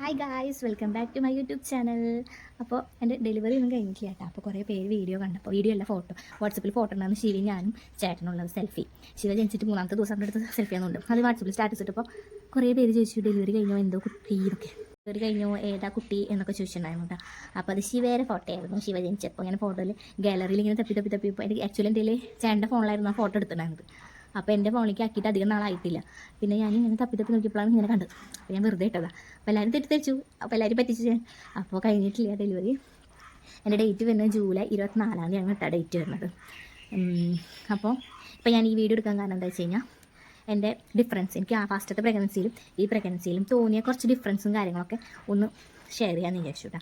Hi guys, welcome back to my YouTube channel. അപ്പോൾ എൻ്റെ delivery ഒന്നും കഴിഞ്ഞിട്ടില്ല കേട്ടോ. അപ്പോൾ കുറേ പേര് വീഡിയോ കണ്ടപ്പോൾ വീഡിയോ അല്ല ഫോട്ടോ വാട്സപ്പിൽ ഫോട്ടോ ഉണ്ടാകുന്ന ശിവയും ഞാനും ചേട്ടനുള്ളത് സെൽഫി. ശിവ ജനിച്ചിട്ട് 3ാമത്തെ ദിവസം അവിടെ എടുത്ത് സെൽഫി ആണെന്നുണ്ട്. അത് വാട്സപ്പിൽ സ്റ്റാറ്റസ് ഇട്ടപ്പോൾ കുറേ പേര് ചോദിച്ചു ഡെലിവറി കഴിഞ്ഞോ, എന്തോ കുട്ടി എന്നൊക്കെ, ഡെലിവറി കഴിഞ്ഞോ, ഏതാ കുട്ടി എന്നൊക്കെ ചോദിച്ചിട്ടുണ്ടായിരുന്നു കേട്ടോ. അപ്പോൾ അത് ശിവേരെ ഫോട്ടോ ആയിരുന്നു. ശിവ ജനിച്ചപ്പോൾ ഇങ്ങനെ ഫോട്ടോയിൽ ഗാലറിയിൽ ഇങ്ങനെ തപ്പിപ്പോൾ എനിക്ക് ആക്ച്വലി എൻ്റെ ചേട്ടൻ്റെ ഫോണിലായിരുന്നു ആ ഫോട്ടോ എടുത്തിട്ടുണ്ടായിരുന്നത്. അപ്പോൾ എൻ്റെ ഫോണിലേക്ക് ആക്കിയിട്ട് അധികം നാളായിട്ടില്ല. പിന്നെ ഞാൻ ഇങ്ങനെ തപ്പി നോക്കിയപ്പോഴാണ് ഇങ്ങനെ കണ്ടത്. അപ്പോൾ ഞാൻ വെറുതെ ഇട്ടതാണ്. അപ്പോൾ എല്ലാവരും തെറ്റിദ്ധരിച്ചു. അപ്പോൾ എല്ലാവരും പറ്റിച്ചു ഞാൻ. അപ്പോൾ കഴിഞ്ഞിട്ടില്ല ഡെലിവറി. എൻ്റെ ഡേറ്റ് വരുന്നത് ജൂലൈ 24 ആണ് കേട്ടോ ഡേറ്റ് വരുന്നത്. അപ്പോൾ ഇപ്പോൾ ഞാൻ ഈ വീഡിയോ എടുക്കാൻ കാരണം എന്താ വെച്ച് കഴിഞ്ഞാൽ എൻ്റെ ഡിഫറൻസ് എനിക്ക് ആ ഫസ്റ്റത്തെ പ്രഗ്നൻസിയിലും ഈ പ്രഗ്നൻസിയിലും തോന്നിയ കുറച്ച് ഡിഫറൻസും കാര്യങ്ങളൊക്കെ ഒന്ന് ഷെയർ ചെയ്യാമെന്ന് വിചാരിച്ചു കേട്ടോ.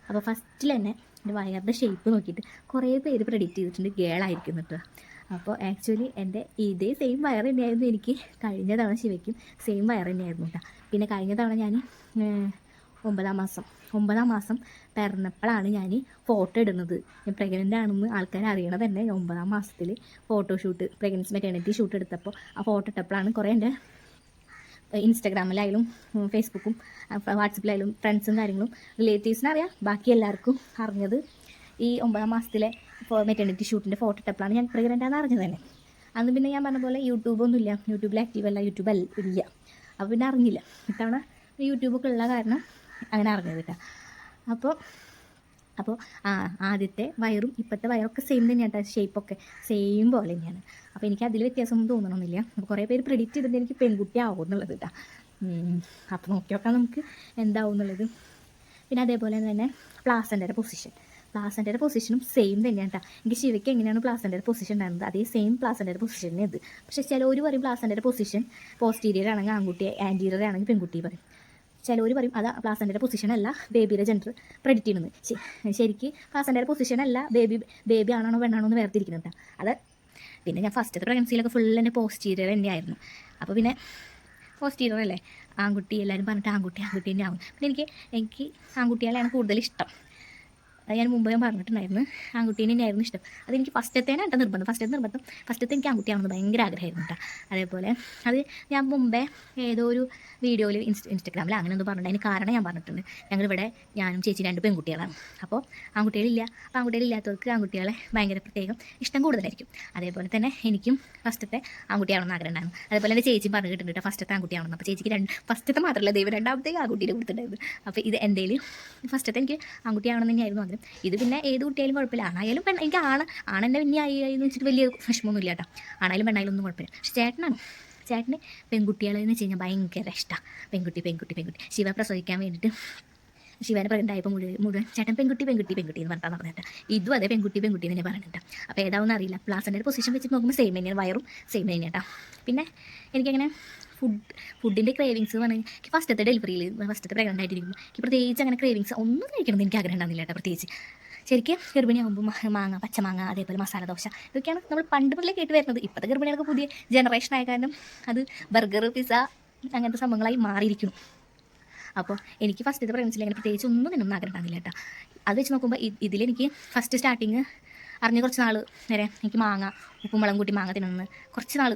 അപ്പോൾ ഫസ്റ്റിൽ തന്നെ എൻ്റെ വയറിൻ്റെ ഷേപ്പ് നോക്കിയിട്ട് കുറേ പേര് പ്രെഡിക്റ്റ് ചെയ്തിട്ടുണ്ട് ഗേളായിരിക്കും കേട്ടോ. അപ്പോൾ ആക്ച്വലി എൻ്റെ ഇതേ സെയിം വയർ തന്നെയായിരുന്നു എനിക്ക് കഴിഞ്ഞ തവണ ശിവയ്ക്കും സെയിം വയർ തന്നെയായിരുന്നു കേട്ടോ. പിന്നെ കഴിഞ്ഞ തവണ ഞാൻ 9ാം മാസം പിറന്നപ്പോഴാണ് ഞാൻ ഫോട്ടോ ഇടുന്നത്. ഞാൻ പ്രഗ്നൻ്റ് ആണെന്ന് ആൾക്കാർ അറിയണത് തന്നെ 9ാം മാസത്തിൽ ഫോട്ടോഷൂട്ട് പ്രഗ്നൻസി മെറ്റേണിറ്റി ഷൂട്ട് എടുത്തപ്പോൾ ആ ഫോട്ടോ ഇട്ടപ്പോഴാണ് കുറേ എൻ്റെ ഇൻസ്റ്റാഗ്രാമിലായാലും ഫേസ്ബുക്കും വാട്സപ്പിലായാലും ഫ്രണ്ട്സും കാര്യങ്ങളും റിലേറ്റീവ്സിനറിയാം, ബാക്കി എല്ലാവർക്കും അറിഞ്ഞത് ഈ 9ാം മാസത്തിലെ മെറ്റേണിറ്റി ഷൂട്ടിൻ്റെ ഫോട്ടോ ഇട്ടപ്പോഴാണ് ഞാൻ പ്രഗ്നൻ്റാണെന്ന് അറിഞ്ഞത് തന്നെ. അന്ന് പിന്നെ ഞാൻ പറഞ്ഞ പോലെ യൂട്യൂബൊന്നുമില്ല, യൂട്യൂബിൽ ആക്റ്റീവല്ല, യൂട്യൂബ് ഇല്ല. അപ്പോൾ പിന്നെ അറിഞ്ഞില്ല. ഇത്തവണ യൂട്യൂബൊക്കെ ഉള്ള കാരണം അങ്ങനെ അറിഞ്ഞത് കേട്ടോ. അപ്പോൾ ആദ്യത്തെ വയറും ഇപ്പോഴത്തെ വയറൊക്കെ സെയിം തന്നെയാണ് കേട്ടോ. ഷേപ്പൊക്കെ സെയിം പോലെ തന്നെയാണ്. അപ്പോൾ എനിക്ക് അതിൽ വ്യത്യാസമൊന്നും തോന്നണമെന്നില്ല. അപ്പോൾ കുറേ പേര് പ്രെഡിക്റ്റ് ചെയ്തിട്ട് എനിക്ക് പെൺകുട്ടി ആവും എന്നുള്ളത് കേട്ടോ. അപ്പോൾ നോക്കി നോക്കാം നമുക്ക് എന്താവും എന്നുള്ളത്. പിന്നെ അതേപോലെ തന്നെ പ്ലാസൻ്റെയുടെ പൊസിഷനും സെയിം തന്നെയാണ് കേട്ടോ. എനിക്ക് ശിവയ്ക്ക് എങ്ങനെയാണ് പ്ലാസൻ്റെയുടെ പൊസിഷൻ ഉണ്ടായിരുന്നത് അതേ സെയിം പ്ലാസൻ്റെയുടെ പൊസിഷൻ ഇത്. പക്ഷേ ചിലവർ പറയും പ്ലാസൻ്റെയുടെ പൊസിഷൻ പോസ്റ്റീരിയർ ആണെങ്കിൽ ആൺകുട്ടി, ആൻറ്റീരിയർ ആണെങ്കിൽ പെൺകുട്ടി പറയും. ചിലവർ പറയും അത് പ്ലാസൻ്റെയുടെ പൊസിഷൻ അല്ല ബേബിയുടെ ജെൻഡർ പ്രെഡിക്റ്റ് ചെയ്യുന്നത്. ശരിക്ക് പ്ലാസൻ്റെയുടെ പൊസിഷൻ അല്ല ബേബി ആണോ പെണ്ണാണോ എന്ന് വേർതിരിക്കുന്നത് കേട്ടോ. അത് പിന്നെ ഞാൻ ഫസ്റ്റത്തെ പ്രഗ്നൻസിയിലൊക്കെ ഫുൾ എൻ്റെ പോസ്റ്റീരിയർ തന്നെയായിരുന്നു. അപ്പോൾ പിന്നെ പോസ്റ്റീരിയർ അല്ലേ ആൺകുട്ടി, എല്ലാവരും പറഞ്ഞിട്ട് ആൺകുട്ടി തന്നെ ആവും. പിന്നെ എനിക്ക് ആൺകുട്ടികളെയാണ് കൂടുതൽ ഇഷ്ടം. ഞാൻ മുമ്പ് പറഞ്ഞിട്ടുണ്ടായിരുന്നു ആൺകുട്ടീനെ തന്നെയായിരുന്നു ഇഷ്ടം. അതെനിക്ക് ഫസ്റ്റത്തെ എനിക്ക് ആൺകുട്ടിയാണെന്ന് ഭയങ്കര ആഗ്രഹമായിരുന്നു കേട്ടോ. അതേപോലെ അത് ഞാൻ മുമ്പേ ഏതോ ഒരു വീഡിയോയിൽ ഇൻസ്റ്റഗ്രാമിൽ അങ്ങനെ ഒന്ന് പറഞ്ഞിട്ടുണ്ട്. അതിന് കാരണം ഞാൻ പറഞ്ഞിട്ടുണ്ട്. ഞങ്ങളിവിടെ ഞാനും ചേച്ചി 2 പെൺകുട്ടികളാണ്. അപ്പോൾ ആൺകുട്ടികളില്ലാത്തവർക്ക് ആൺകുട്ടികളെ ഭയങ്കര പ്രത്യേകം ഇഷ്ടം കൂടുതലായിരിക്കും. അതേപോലെ തന്നെ എനിക്കും ഫസ്റ്റത്തെ ആൺകുട്ടിയാണെന്ന് ആഗ്രഹം ഉണ്ടായിരുന്നു. അതേപോലെ എൻ്റെ ചേച്ചി പറഞ്ഞു കിട്ടുന്നുണ്ട് ഫസ്റ്റത്തെ ആൺകുട്ടിയാണെന്ന്. അപ്പോൾ ചേച്ചിക്ക് ഫസ്റ്റത്തെ മാത്രമല്ല ദൈവം 2ാമത്തെ ആൺകുട്ടീനെ കൊടുത്തിട്ടുണ്ടായിരുന്നു. അപ്പോൾ ഇത് എൻ്റെ ഫസ്റ്റത്തെ എനിക്ക് ആൺകുട്ടിയാണെന്ന് തന്നെയായിരുന്നു ആഗ്രഹം. ഇത് പിന്നെ ഏത് കുട്ടിയായാലും കുഴപ്പമില്ല. ആണായാലും എനിക്ക് ആണെന്നെ പിന്നെ ആയി എന്ന് വെച്ചിട്ട് വലിയ വിഷമമൊന്നും ഇല്ല കേട്ടോ. ആണായാലും പെണ്ണായാലും ഒന്നും കുഴപ്പമില്ല. പക്ഷേ ചേട്ടന് പെൺകുട്ടികളെന്ന് വെച്ച് കഴിഞ്ഞാൽ ഭയങ്കര ഇഷ്ടമാണ്. പെൺകുട്ടി ശിവ പ്രസവിക്കാൻ വേണ്ടിയിട്ട് ശിവനെ പ്രഗ്നൻ്റായപ്പോൾ മുഴുവൻ ചേട്ടൻ പെൺകുട്ടി എന്ന് പറഞ്ഞാൽ പറഞ്ഞിട്ട് ഇതും അതേ പെൺകുട്ടി തന്നെ പറഞ്ഞിട്ട്. അപ്പോൾ ഏതാവെന്ന് അറിയില്ല. പ്ലാസൻ്റെ പൊസിഷൻ വെച്ച് നോക്കുമ്പോൾ സെയിം തന്നെയാണ്, വയറും സെയിം തന്നെയാണ് കേട്ടോ. പിന്നെ എനിക്കങ്ങനെ ഫുഡിൻ്റെ ക്രേവിങ്സ് പറഞ്ഞാൽ എനിക്ക് ഫസ്റ്റത്തെ പ്രഗ്നൻ്റ് ആയിട്ടിരിക്കുമ്പോൾ എനിക്ക് പ്രത്യേകിച്ച് അങ്ങനെ ക്രേവിങ്സ് ഒന്നും കഴിക്കണമെന്ന് എനിക്ക് ആഗ്രഹം ഉണ്ടാകുന്നില്ല കേട്ടോ. പ്രത്യേകിച്ച് ശരിക്കും ഗർഭിണിയാകുമ്പോൾ മാങ്ങ, പച്ചമാങ്ങ, അതേപോലെ മസാല ദോശ ഇതൊക്കെയാണ് നമ്മൾ പണ്ട് മുതലേ കേട്ട് വരുന്നത്. ഇപ്പോഴത്തെ ഗർഭിണികൾക്ക് പുതിയ ജനറേഷൻ ആയ കാരണം അത് ബർഗർ, പിസ്സ അങ്ങനത്തെ സംഭവങ്ങളായി മാറിയിരിക്കുന്നു. അപ്പോൾ എനിക്ക് ഫസ്റ്റത്തെ പ്രഗ്നൻസിയിൽ അങ്ങനെ പ്രത്യേകിച്ച് ഒന്നും തിന്നൊന്നും ആഗ്രഹം ഉണ്ടാകുന്നില്ല കേട്ടോ. അത് വെച്ച് നോക്കുമ്പോൾ ഇതിലെനിക്ക് ഫസ്റ്റ് സ്റ്റാർട്ടിങ് അറിഞ്ഞ് കുറച്ച് നാൾ വരെ എനിക്ക് മാങ്ങ, ഉപ്പും മുളകും കൂട്ടി മാങ്ങ തിന്നുന്ന കുറച്ച് നാൾ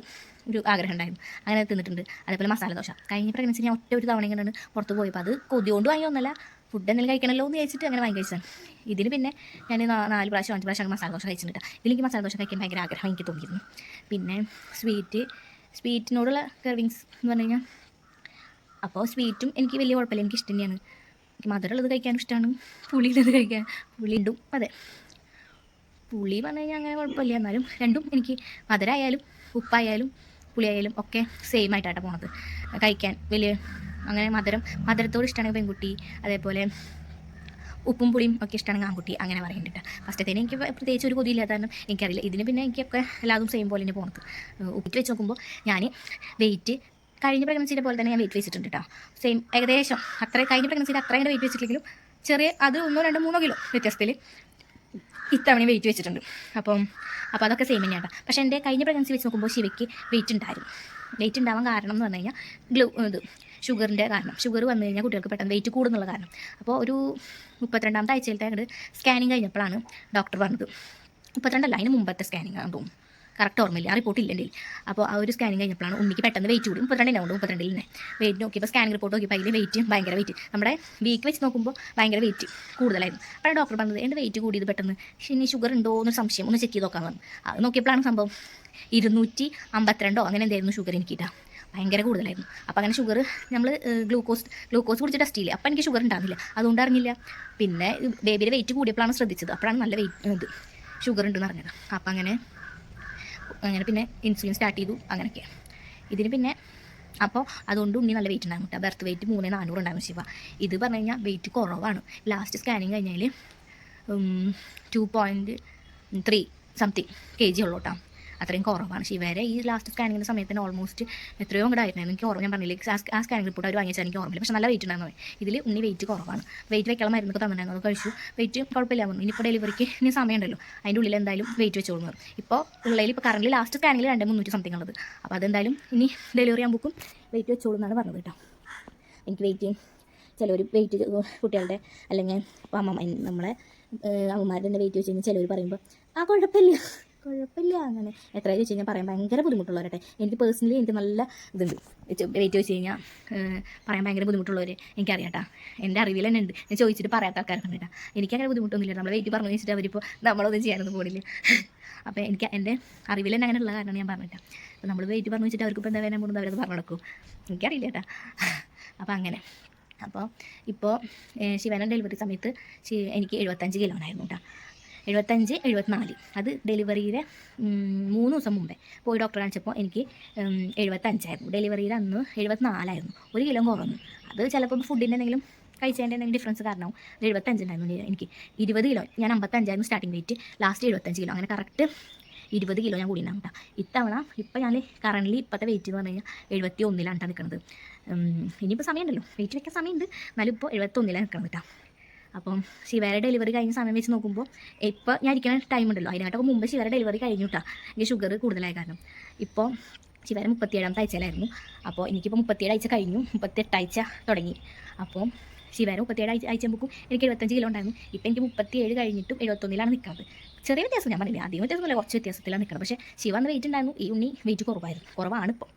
ഒരു ആഗ്രഹം ഉണ്ടായിരുന്നു. അങ്ങനെ തിന്നിട്ടുണ്ട്. അതേപോലെ മസാല ദോശ കഴിഞ്ഞ പ്രഗ്നൻസി ഞാൻ ഒരു തവണ ഇങ്ങനെ പുറത്ത് പോയപ്പോൾ അത് കൊതിയോണ്ട് വാങ്ങിയൊന്നുമല്ല, ഫുഡ് എന്തെങ്കിലും കഴിക്കണമല്ലോ എന്ന് ചോദിച്ചിട്ട് അങ്ങനെ വാങ്ങി കഴിച്ചതാണ്. ഇതിന് പിന്നെ ഞാൻ 4 പ്രാവശ്യം 5 പ്രാവശ്യം മസാല ദോശ കഴിച്ചിട്ടുണ്ട്. ഇതിലെനിക്ക് മസാല ദോശ കഴിക്കാൻ ഭയങ്കര ആഗ്രഹം എനിക്ക് തോന്നിയിരുന്നു. പിന്നെ സ്വീറ്റിനോടുള്ള ക്രേവിങ്സ് എന്ന് പറഞ്ഞു കഴിഞ്ഞാൽ അപ്പോൾ സ്വീറ്റും എനിക്ക് വലിയ കുഴപ്പമില്ല, എനിക്ക് ഇഷ്ടം തന്നെയാണ്. എനിക്ക് മധുരമുള്ളത് കഴിക്കാനും ഇഷ്ടമാണ്, പുളിയുള്ളത് കഴിക്കാൻ പുളിയുണ്ടും. അതെ, പുളി പറഞ്ഞു കഴിഞ്ഞാൽ അങ്ങനെ കുഴപ്പമില്ല. എന്നാലും രണ്ടും എനിക്ക് മധുരമായാലും ഉപ്പായാലും പുളിയായാലും ഒക്കെ സെയിം ആയിട്ടാണ് പോണത് കഴിക്കാൻ. വലിയ അങ്ങനെ മധുരത്തോട് ഇഷ്ടമാണെങ്കിൽ പെൺകുട്ടി, അതേപോലെ ഉപ്പും പുളിയും ഒക്കെ ഇഷ്ടമാണെങ്കിൽ ആൺകുട്ടി, അങ്ങനെ പറയുന്നുണ്ട്. ഫസ്റ്റത്തേന് എനിക്ക് പ്രത്യേകിച്ച് ഒരു കൊതിയില്ലാത്ത കാരണം എനിക്കറിയില്ല. ഇതിന് പിന്നെ എനിക്കൊക്കെ എല്ലാതും സെയിം പോലെ തന്നെ പോകുന്നത്. ഉപ്പിട്ട് വെച്ച് നോക്കുമ്പോൾ ഞാൻ വെയിറ്റ് കഴിഞ്ഞ പ്രഗ്നൻസിയുടെ പോലെ തന്നെ ഞാൻ വെയിറ്റ് വെച്ചിട്ടുണ്ട് കേട്ടോ. സെയിം ഏകദേശം കഴിഞ്ഞ പ്രഗ്നൻസിയിൽ അത്രയും വെയിറ്റ് വെച്ചിട്ടില്ലെങ്കിലും ചെറിയ അത് 1, 2, 3 കിലോ വ്യത്യാസത്തിൽ ഇത്തവണ വെയിറ്റ് വെച്ചിട്ടുണ്ട്. അപ്പോൾ അതൊക്കെ സെയിം തന്നെയാണ്. പക്ഷേ എൻ്റെ കഴിഞ്ഞ പ്രഗ്നൻസി വെച്ച് നോക്കുമ്പോൾ ശിവയ്ക്ക് വെയിറ്റ് ഉണ്ടാവാൻ കാരണം എന്ന് പറഞ്ഞു കഴിഞ്ഞാൽ ഷുഗറിൻ്റെ കാരണം. ഷുഗർ വന്നു കഴിഞ്ഞാൽ കുട്ടികൾക്ക് പെട്ടെന്ന് വെയിറ്റ് കൂടുന്നുള്ള കാരണം. അപ്പോൾ ഒരു 32ാമത്തെ ആഴ്ചയിലത്തെ അങ്ങോട്ട് സ്കാനിങ് കഴിഞ്ഞപ്പോഴാണ് ഡോക്ടർ പറഞ്ഞത്, 32 അല്ല അതിന് മുമ്പത്തെ സ്കാനിങ് ആണെന്ന് തോന്നുന്നു, കറക്റ്റ് ഓർമ്മയില്ല, ആ റിപ്പോർട്ട് ഇല്ലെങ്കിൽ. അപ്പോൾ ആ ഒരു സ്കാനിങ് കഴിഞ്ഞപ്പോഴാണ് ഉണ്ണിക്ക് പെട്ടെന്ന് വെയിറ്റ് കൂടി. 32 ഉണ്ട്, 32 തന്നെ വെയിറ്റ് നോക്കിയപ്പോൾ സ്കാനിങ് റിപ്പോർട്ട് നോക്കിയപ്പോൾ അതിൽ വെയിറ്റ് ഭയങ്കര വെയിറ്റ്, നമ്മുടെ വീക്ക് വെച്ച് നോക്കുമ്പോൾ ഭയങ്കര വെയിറ്റ് കൂടുതലായിരുന്നു. അപ്പോൾ ഡോക്ടർ പറഞ്ഞത് എൻ്റെ വെയിറ്റ് കൂടിയത് പെട്ടെന്ന് ഇനി ഷുഗർ ഉണ്ടോ എന്നൊരു സംശയം, ഒന്ന് ചെക്ക് ചെയ്ത് നോക്കാൻ പറഞ്ഞു. അത് നോക്കിയപ്പോഴാണ് സംഭവം 252 അങ്ങനെ എന്തായിരുന്നു ഷുഗർ എനിക്കിട്ടാ, ഭയങ്കര കൂടുതലായിരുന്നു. അപ്പോൾ അങ്ങനെ ഷുഗർ നമ്മൾ ഗ്ലൂക്കോസ് കുടിച്ച് ടെസ്റ്റ് ചെയ്യില്ല, അപ്പോൾ എനിക്ക് ഷുഗർ ഉണ്ടാകുന്നില്ല, അതുകൊണ്ട് അറിഞ്ഞില്ല. പിന്നെ ബേബിയുടെ വെയിറ്റ് കൂടിയപ്പോഴാണ് ശ്രദ്ധിച്ചത്, അപ്പോഴാണ് നല്ല വെയിറ്റ് ഇത് ഷുഗർ ഉണ്ടെന്ന് അറിഞ്ഞത്. അപ്പം അങ്ങനെ പിന്നെ ഇൻസുലിൻ സ്റ്റാർട്ട് ചെയ്തു അങ്ങനെയൊക്കെ. ഇതിന് പിന്നെ അപ്പോൾ അതുകൊണ്ട് ഉണ്ണി നല്ല വെയിറ്റ് ഉണ്ടാകും കേട്ടോ. ബർത്ത് വെയിറ്റ് 3400 ഉണ്ടായിരുന്നു ശിവ. ഇത് പറഞ്ഞു കഴിഞ്ഞാൽ വെയിറ്റ് കുറവാണ്. ലാസ്റ്റ് സ്കാനിങ് കഴിഞ്ഞാൽ 2.3 സംതിങ് kg ഉള്ളൂ കേട്ടോ. അത്രയും കുറവാണ് ശിവരെ. ഈ ലാസ്റ്റ് സ്കാനിങ്ങിൻ്റെ സമയത്തിന് ഓൾമോസ്റ്റ് എത്രയോ കൂടെ ആയിരുന്നു എനിക്ക് ഓർമ്മ. ഞാൻ പറഞ്ഞില്ലേ ആ സ്കാനിങ് റിപ്പോർട്ട് അവർ വാങ്ങിച്ചാൽ എനിക്ക് ഓർമ്മയില്ല, പക്ഷേ നല്ല വെയിറ്റ് ഉണ്ടായിരുന്നു. ഇതിൽ ഉണ്ണി വെയിറ്റ് കുറവാണ്. വെയിറ്റ് വെക്കാനുള്ള മരുന്നൊക്കെ തന്നിട്ടുണ്ടായിരുന്നു, അത് കഴിച്ചു. വെയിറ്റ് കുഴപ്പമില്ല പറഞ്ഞു. ഇനിയിപ്പോൾ ഡെലിവറിക്ക് ഇനി സമയമുണ്ടല്ലോ, അതിൻ്റെ ഉള്ളിൽ എന്തായാലും വെയിറ്റ് വെച്ചോളൂ. ഇപ്പോൾ ഉള്ളതിൽ ഇപ്പോൾ കറൻറ്റ് ലാസ്റ്റ് സ്കാനിങ്ങിൽ 2300 സംതിങ് ഉള്ളത്. അപ്പോൾ അതെന്തായാലും ഇനി ഡെലിവറി ആകുമ്പോഴേക്കും വെയിറ്റ് വെച്ചോളൂ എന്നാണ് പറഞ്ഞത് കേട്ടോ. എനിക്ക് വെയിറ്റ് ചിലവർ വെയിറ്റ് കുട്ടികളുടെ അല്ലെങ്കിൽ നമ്മളെ അമ്മമാരുടെ തന്നെ വെയിറ്റ് വെച്ച് കഴിഞ്ഞാൽ ചിലവർ പറയുമ്പോൾ കുഴപ്പമില്ല അങ്ങനെ എത്ര വെച്ച് കഴിഞ്ഞാൽ പറയാൻ ഭയങ്കര ബുദ്ധിമുട്ടുള്ളവരട്ടെ. എനിക്ക് പേഴ്സണലി എനിക്ക് നല്ല ഇതുണ്ട്, വെയിറ്റ് വെച്ച് കഴിഞ്ഞാൽ പറയാൻ ഭയങ്കര ബുദ്ധിമുട്ടുള്ളവർ എനിക്കറിയാം കേട്ടോ. എൻ്റെ അറിവിൽ തന്നെ ഉണ്ട്. ഞാൻ ചോദിച്ചിട്ട് പറയാത്ത ആൾക്കാരൊക്കെ ഉണ്ട് കേട്ടോ. എനിക്കങ്ങനെ ബുദ്ധിമുട്ടൊന്നുമില്ല. നമ്മൾ വെയിറ്റ് പറഞ്ഞു വെച്ചിട്ട് അവരിപ്പോൾ നമ്മളൊന്നും ചെയ്യാനൊന്നും പോടില്ല. അപ്പോൾ എനിക്ക് എൻ്റെ അറിവിൽ തന്നെ അങ്ങനെയുള്ള കാര്യമാണ് ഞാൻ പറഞ്ഞിട്ടാ. അപ്പോൾ നമ്മൾ വെയിറ്റ് പറഞ്ഞു വെച്ചിട്ട് അവർക്ക് ഇപ്പോൾ എന്താ വേദന കൂടുന്നത് അവരത് പറഞ്ഞു നടക്കും, എനിക്കറിയില്ല കേട്ടോ. അപ്പോൾ അങ്ങനെ ഇപ്പോൾ ശിവന ഡെലിവറി സമയത്ത് എനിക്ക് 75 കിലോ ഉണ്ടായിരുന്നു കേട്ടോ. 75, 74. അത് ഡെലിവറിയുടെ 3 ദിവസം മുമ്പേ പോയി ഡോക്ടറെ കാണിച്ചപ്പോൾ എനിക്ക് 75 ഡെലിവറിയുടെ അന്ന് 74 1 കിലോ കുറഞ്ഞു. അത് ചിലപ്പോൾ ഫുഡിൻ്റെ എന്തെങ്കിലും കഴിച്ചതിൻ്റെ എന്തെങ്കിലും ഡിഫറൻസ് കാരണവും 75 ഉണ്ടായിരുന്നു എനിക്ക്. 20 കിലോ, ഞാൻ 55 സ്റ്റാർട്ടിങ് വെയിറ്റ്, ലാസ്റ്റ് 75 കിലോ, അങ്ങനെ കറക്റ്റ് 20 കിലോ ഞാൻ കൂടി ഉണ്ടാകും കേട്ടോ. ഇത്തവണ ഇപ്പം ഞാൻ കറൻ്റ്ലി ഇപ്പോഴത്തെ വെയിറ്റ് എന്ന് പറഞ്ഞു കഴിഞ്ഞാൽ 71 നിൽക്കുന്നത്. ഇനിയിപ്പോൾ സമയമുണ്ടല്ലോ, വെയിറ്റ് വെക്കാൻ സമയമുണ്ട്, എന്നാലും ഇപ്പോൾ 71 നിൽക്കുന്നത് കേട്ടോ. അപ്പം ശിവയുടെ ഡെലിവറി കഴിഞ്ഞ സമയം വെച്ച് നോക്കുമ്പോൾ ഇപ്പോൾ ഞാൻ ഇരിക്കുന്ന ടൈം ഉണ്ടല്ലോ, അതിനായിട്ടൊക്കെ മുമ്പ് ശിവയുടെ ഡെലിവറി കഴിഞ്ഞു കേട്ടോ. എനിക്ക് ഷുഗർ കൂടുതലായ കാരണം. ഇപ്പോൾ ശിവയുടെ 37ാമത്തെ ആഴ്ചയിലായിരുന്നു. അപ്പോൾ എനിക്കിപ്പോൾ 37 ആഴ്ച കഴിഞ്ഞു, 38 ആഴ്ച തുടങ്ങി. അപ്പോൾ ശിവയുടെ 37 ആഴ്ച ആകുമ്പോൾ എനിക്ക് 75 കിലോ ഉണ്ടായിരുന്നു. ഇപ്പോൾ എനിക്ക് 37 കഴിഞ്ഞിട്ടും 71 നിൽക്കുന്നത്. ചെറിയ വ്യത്യാസം, ഞാൻ പറഞ്ഞില്ല ആദ്യം വ്യത്യാസമല്ല, കുറച്ച് വ്യത്യാസത്തിലാണ് നിൽക്കുന്നത്. പക്ഷേ ശിവ അന്ന് വെയിറ്റ് ഉണ്ടായിരുന്നു, ഈ ഉണ്ണി വെയിറ്റ് കുറവാണ് ഇപ്പോൾ.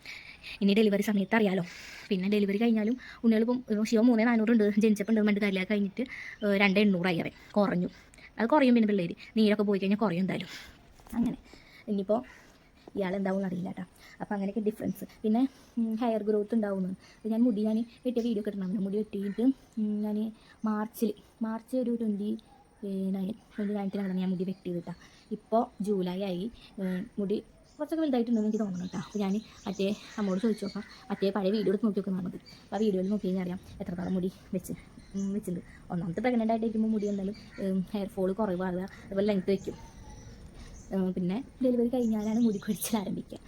ഇനി ഡെലിവറി സമയത്ത് അറിയാലോ. പിന്നെ ഡെലിവറി കഴിഞ്ഞാലും ഉണ്ണികളിപ്പം ശിവ 3400 ഉണ്ട്, ജനിച്ചപ്പോൾ ഉണ്ട് മണ്ട് കാര്യമില്ല, കഴിഞ്ഞിട്ട് 2800 കുറഞ്ഞു. അത് കുറയും. പിന്നെ പിള്ളേർ നീരൊക്കെ പോയി കഴിഞ്ഞാൽ കുറയും എന്തായാലും. അങ്ങനെ ഇനിയിപ്പോൾ ഇയാളെന്താവും അറിയില്ല കേട്ടോ. അപ്പോൾ അങ്ങനെയൊക്കെ ഡിഫറൻസ്. പിന്നെ ഹെയർ ഗ്രോത്ത് ഉണ്ടാവുന്നു. ഞാൻ വെട്ടിയ വീഡിയോ ഒക്കെ ഇട്ടിട്ടുണ്ടായിരുന്നു. മുടി വെട്ടിയിട്ട് ഞാൻ മാർച്ച് ഒരു 29th ഞാൻ മുടി വെട്ടിയത് കേട്ടോ. ഇപ്പോൾ ജൂലൈ ആയി, മുടി കുറച്ചൊക്കെ വലുതായിട്ടുണ്ടെന്ന് എനിക്ക് തോന്നുന്നു കേട്ടോ. അപ്പോൾ ഞാൻ അമ്മോട് ചോദിച്ചു നോക്കാം, പഴയ വീഡിയോ എടുത്ത് നോക്കി നോക്കുന്നത് നമുക്ക്. അപ്പോൾ ആ വീഡിയോയിൽ നോക്കി കഴിഞ്ഞാൽ അറിയാം എത്രത്തോളം മുടി വെച്ചിട്ടുണ്ട്. ഒന്നാമത്തെ പ്രഗ്നൻ്റ് ആയിട്ടിരിക്കുമ്പോൾ മുടി എന്തായാലും ഹെയർ ഫോൾ കുറവാകുക, അതുപോലെ ലെങ്ത്ത് വയ്ക്കും. പിന്നെ ഡെലിവറി കഴിഞ്ഞാലാണ് മുടി കൊഴിച്ചിൽ ആരംഭിക്കുക.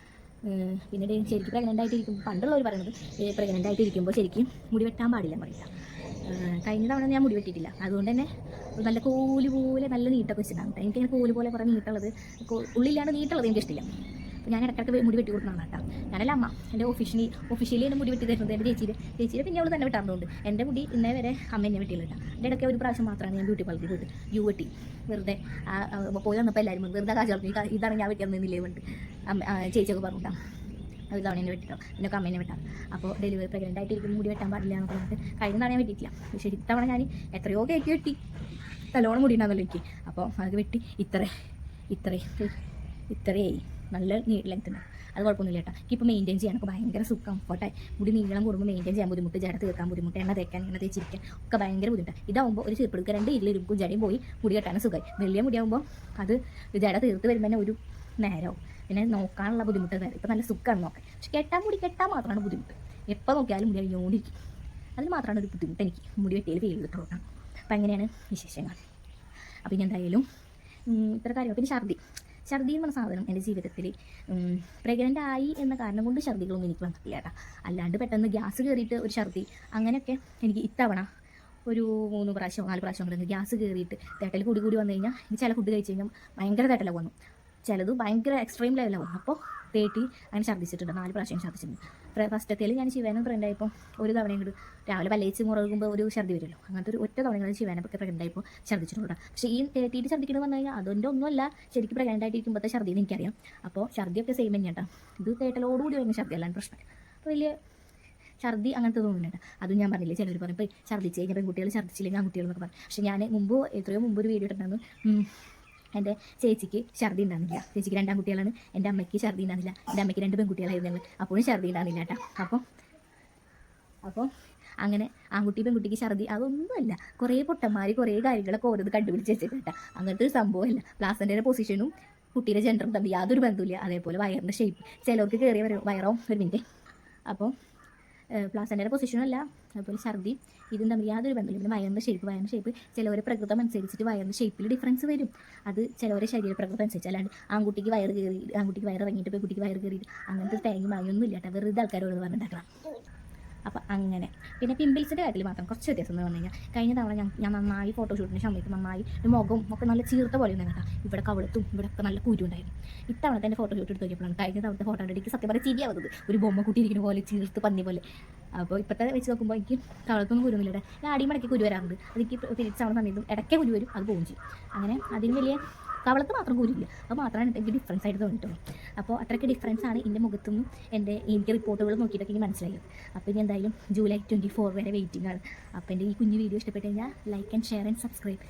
പിന്നെ ശരിക്കും പ്രഗ്നൻ്റ് ആയിട്ടിരിക്കുമ്പോൾ പണ്ടുള്ളവർ പറയുന്നത് പ്രഗ്നൻ്റ് ആയിട്ടിരിക്കുമ്പോൾ ശരിക്കും മുടി വെട്ടാൻ പാടില്ല പറയില്ല. കഴിഞ്ഞ തവണ ഞാൻ മുടി വെട്ടിയിട്ടില്ല, അതുകൊണ്ട് തന്നെ നല്ല കോല് പോലെ നല്ല നീട്ടൊക്കെ വെച്ചിട്ടുണ്ടാകും. എനിക്കങ്ങനെ കോല് പോലെ കുറേ നീട്ടുള്ളത്, ഉള്ളിലാണ് നീട്ടുള്ളത് എനിക്കിഷ്ടമില്ല. അപ്പോൾ ഞാൻ ഇടയ്ക്കിടയ്ക്ക് മുടി വെട്ടി കൊടുക്കുന്നതാണ് കേട്ടോ. ഞാനല്ല അമ്മ, എൻ്റെ ഒഫീഷ്യലി എൻ്റെ മുടി വെട്ടി തരുന്നത് എൻ്റെ ചേച്ചിയുടെ പിന്നെ അവൾ തന്നെ വെട്ടാറുണ്ട്. എൻ്റെ മുടി ഇന്നേ വരെ അമ്മ എന്നെ വെട്ടിയില്ല കേട്ടോ. എൻ്റെ ഇടയ്ക്ക് ഒരു പ്രാവശ്യം മാത്രമാണ് ഞാൻ ബ്യൂട്ടി പാർലറിൽ പോയിട്ട് വെട്ടി വെറുതെ പോയി വന്നപ്പോൾ എല്ലാവരും വെറുതെ കാശ് ഇതാണ് ഞാൻ വെട്ടിയെന്നില്ലേ വേണ്ടി ചേച്ചിയൊക്കെ പറഞ്ഞിട്ടാണ്. അത് തവണ എന്നെ വെട്ടിട്ടോ, പിന്നെ അമ്മേനെ വെട്ടാം. അപ്പോൾ ഡെലിവറി പ്രഗ്നൻ്റ് ആയിട്ടിരിക്കുമ്പോൾ മുടി വെട്ടാൻ പാടില്ല എന്ന് പറഞ്ഞിട്ട് കഴിഞ്ഞ തവണ ഞാൻ വെട്ടിയിട്ടില്ല. പക്ഷേ ഇത്തവണ ഞാൻ എത്രയോ കേക്ക് വെട്ടി, തലോണം മുടി ഉണ്ടാകുന്നല്ലോ എനിക്ക്. അപ്പോൾ അത് വെട്ടി ഇത്രയായി നല്ല ലെങ്ത് ഉണ്ട്. അത് കുഴപ്പമൊന്നുമില്ല കേട്ടോ. ഇപ്പോൾ മെയിൻറ്റെയിൻ ചെയ്യാനൊക്കെ ഭയങ്കര കംഫർട്ടായി. മുടി നീളം കൂടുമ്പോൾ മെയിൻറ്റെയിൻ ചെയ്യാൻ ബുദ്ധിമുട്ട്, ജട തീർക്കാൻ ബുദ്ധിമുട്ട്, എണ്ണ തേക്കാൻ ഇങ്ങനെ തേച്ചിരിക്കാൻ ഒക്കെ ഭയങ്കര ബുദ്ധിമുട്ടാണ്. ഇതാകുമ്പോൾ ഒരു ചെറുപ്പെടുക്കുക 2 ഇതിലിരിക്കും, ജടയും പോയി മുടി കെട്ടാനും സുഖമായി. വലിയ മുടിയാകുമ്പോൾ അത് ജട തീർത്ത് വരുമ്പോൾ തന്നെ ഒരു നേരവും, പിന്നെ നോക്കാനുള്ള ബുദ്ധിമുട്ട് വേറെ. ഇപ്പോൾ നല്ല സുഖമാണ് നോക്കാൻ. പക്ഷെ കെട്ടാൻ മാത്രമാണ് ബുദ്ധിമുട്ട്. എപ്പോൾ നോക്കിയാലും മുടി അഴിഞ്ഞുകൊണ്ടിരിക്കും. അതിന് മാത്രമാണ് ഒരു ബുദ്ധിമുട്ട് എനിക്ക് മുടി വെട്ടിയിൽ ഫീൽ ചെയ്തിട്ടുള്ളൂ. അപ്പോൾ അങ്ങനെയാണ് വിശേഷങ്ങൾ. അപ്പോൾ ഇനി എന്തായാലും ഇത്ര കാര്യം. പിന്നെ ഛർദി എന്ന് പറഞ്ഞ സാധനം എൻ്റെ ജീവിതത്തിൽ പ്രഗ്നൻ്റ് ആയി എന്ന കാരണം കൊണ്ട് ഛർദികളൊന്നും എനിക്ക് വന്നിട്ടില്ല കേട്ടോ. അല്ലാണ്ട് പെട്ടെന്ന് ഗ്യാസ് കയറിയിട്ട് ഒരു ഛർദി അങ്ങനെയൊക്കെ എനിക്ക് ഇത്തവണ ഒരു 3 പ്രാവശ്യം 4 പ്രാവശ്യം ഗ്യാസ് കയറിയിട്ട് തേട്ടൽ കൂടി വന്നു കഴിഞ്ഞാൽ എനിക്ക് ചില ഫുഡ് കഴിച്ച് കഴിഞ്ഞാൽ ഭയങ്കര തേട്ടലൊക്കെ വന്നു. ചിലത് ഭയങ്കര എക്സ്ട്രീം ലെവലാവും. അപ്പോൾ 30 അങ്ങനെ ഛർദ്ദിച്ചിട്ടുണ്ട്, 4 പ്രാവശ്യം ഛർദ്ദിച്ചിട്ടുണ്ട്. ഫസ്റ്റത്തേൽ ഞാൻ ശിവാനും പ്രഗ്നൻ്റായപ്പോൾ ഒരു തവണ ഇങ്ങോട്ട് രാവിലെ പല്ലേച്ച് മുറകുമ്പോൾ ഒരു ഛർദ്ദി വരുമല്ലോ, അങ്ങനത്തെ ഒരു ഒറ്റ തവണ ശിവാനൊക്കെ പ്രഗ്നൻ്റായപ്പോൾ ഛർദ്ദിച്ചിട്ടുണ്ട്. പക്ഷേ ഈ 30 ഛർദ്ദിക്കുന്നത് പറഞ്ഞു കഴിഞ്ഞാൽ അതിൻ്റെ ഒന്നുമല്ല, ശരിക്കും പ്രഗ്നൻ്റായിട്ടിരിക്കുമ്പോഴത്തെ ഛർദ്ദി എന്ന് എനിക്കറിയാം. അപ്പോൾ ഛർദ്ദിയൊക്കെ സെയിം തന്നെയാണ് കേട്ടോ. ഇത് കേട്ടലോടുകൂടി വരുന്ന ഛർദ്ദി അല്ലാണ്ട് പ്രശ്നം. അപ്പോൾ വലിയ ഛർദ്ദി അങ്ങനത്തെ തോന്നുന്നുണ്ട്. അതും ഞാൻ പറഞ്ഞില്ലേ, ചിലർ പറഞ്ഞു ഇപ്പോൾ ഛർദ്ദിച്ച് കഴിഞ്ഞാൽ പെൺകുട്ടികൾ ഛർദ്ദിച്ചില്ലെങ്കിൽ ആൺകുട്ടികൾ എന്നൊക്കെ പറഞ്ഞു. പക്ഷേ ഞാൻ എത്രയോ മുമ്പ് ഒരു വീഡിയോ ഇട്ടിട്ടുണ്ടായിരുന്നു, എൻ്റെ ചേച്ചിക്ക് ഛർദ്ദി ഉണ്ടാകുന്നില്ല. ചേച്ചിക്ക് 2 ആൺകുട്ടികളാണ്, എൻ്റെ അമ്മയ്ക്ക് ഛർദ്ദി ഉണ്ടാകുന്നില്ല. എൻ്റെ അമ്മയ്ക്ക് 2 പെൺകുട്ടികളായിരുന്നു, അപ്പോഴും ഛർദ്ദി ഉണ്ടാകുന്നില്ല കേട്ടോ. അപ്പോൾ അങ്ങനെ ആൺകുട്ടി പെൺകുട്ടിക്ക് ഛർദ്ദി അതൊന്നുമല്ല, കുറേ പൊട്ടന്മാർ കുറേ കാര്യങ്ങളൊക്കെ ഓരോന്ന് കണ്ടുപിടിച്ച് വെച്ചിട്ടുണ്ട്. അങ്ങനത്തെ ഒരു സംഭവമല്ല. പ്ലാസൻ്റെയുടെ പൊസിഷനും കുട്ടിയുടെ ജെൻഡറും തമ്മിൽ യാതൊരു ബന്ധമില്ല. അതേപോലെ വയറിൻ്റെ ഷേപ്പ് ചിലർക്ക് കയറിയ വയറോ ഒരു മിനിറ്റ്. അപ്പോൾ പ്ലാസൻ്റെയുടെ പൊസിഷനും അല്ല, അതുപോലെ ഛർദ്ദി ഇതും തമ്മിൽ യാതൊരു ബന്ധമില്ല. പിന്നെ വയറിൻ്റെ ഷേപ്പ് ചിലവരെ പ്രകൃതം അനുസരിച്ചിട്ട് വയറിൻ്റെ ഷേപ്പിൽ ഡിഫറൻസ് വരും. അത് ചിലവരെ ശരീരപ്രകൃതം അനുസരിച്ച്, അല്ലാണ്ട് ആൺകുട്ടിക്ക് വയറ് കയറി ആൺകുട്ടിക്ക് വയറ് ഇറങ്ങിയിട്ട് പെൺകുട്ടിക്ക് വയറ് കയറിയിട്ട് അങ്ങനത്തെ തേങ്ങി മായൊന്നും ഇല്ല കേട്ടോ, വെറുതെ ആൾക്കാരോട് പറഞ്ഞിട്ടുണ്ടാക്കണം. അപ്പോൾ അങ്ങനെ. പിന്നെ പിമ്പിൾസിൻ്റെ കാര്യത്തിൽ മാത്രം കുറച്ച് വ്യത്യാസം എന്ന് പറഞ്ഞു കഴിഞ്ഞാൽ, കഴിഞ്ഞ തവണ ഞാൻ നന്നായി ഫോട്ടോഷൂട്ടിന് സമയത്ത് നന്നായി മുഖം ഒക്കെ നല്ല ചീർത്ത പോലെ ഉണ്ടായിരുന്നു കേട്ടോ. ഇവിടെ കവിളത്തും ഇവിടെ ഒക്കെ നല്ല കുരു ഉണ്ടായിരുന്നു. ഇത്തവണത്തെ എൻ്റെ ഫോട്ടോഷൂട്ട് എടുത്ത് നോക്കിയപ്പോഴാണ് കഴിഞ്ഞ തവണത്തെ ഫോട്ടോ എനിക്ക് സത്യം പറഞ്ഞാൽ ചിരിയാവുന്നത്, ഒരു ബൊമ്മ കൂട്ടിയിരിക്കുന്ന പോലെ ചീർത്ത് പന്നി പോലെ. അപ്പോൾ ഇപ്പോഴത്തെ വെച്ച് നോക്കുമ്പോൾ എനിക്ക് കവിളത്തൊന്നും കുരുന്നില്ല. ഞാൻ അടിമടക്കി കുരു വരാറുണ്ട്, അതെനിക്ക് തിരിച്ചാവുന്ന സമയത്തും ഇടയ്ക്ക് കുരു വരും, അത് പോകും ചെയ്യും. അങ്ങനെ അതിന് വലിയ കവളത്ത് മാത്രം കുരില്ല, അത് മാത്രമാണ് എനിക്ക് ഡിഫറൻസ് ആയിട്ട് തോന്നിയിട്ടുള്ളൂ. അപ്പോൾ അത്രയ്ക്ക് ഡിഫറൻസ് ആണ് എൻ്റെ മുഖത്തുനിന്നും എനിക്ക് റിപ്പോർട്ടുകൾ നോക്കിയിട്ടൊക്കെ എനിക്ക് മനസ്സിലായത്. അപ്പോൾ ഇനി എന്തായാലും ജൂലൈ 24 വരെ വെയിറ്റിംഗ് ആണ്. അപ്പോൾ എൻ്റെ ഈ കുഞ്ഞു വീഡിയോ ഇഷ്ടപ്പെട്ട് കഴിഞ്ഞാൽ like and share and subscribe.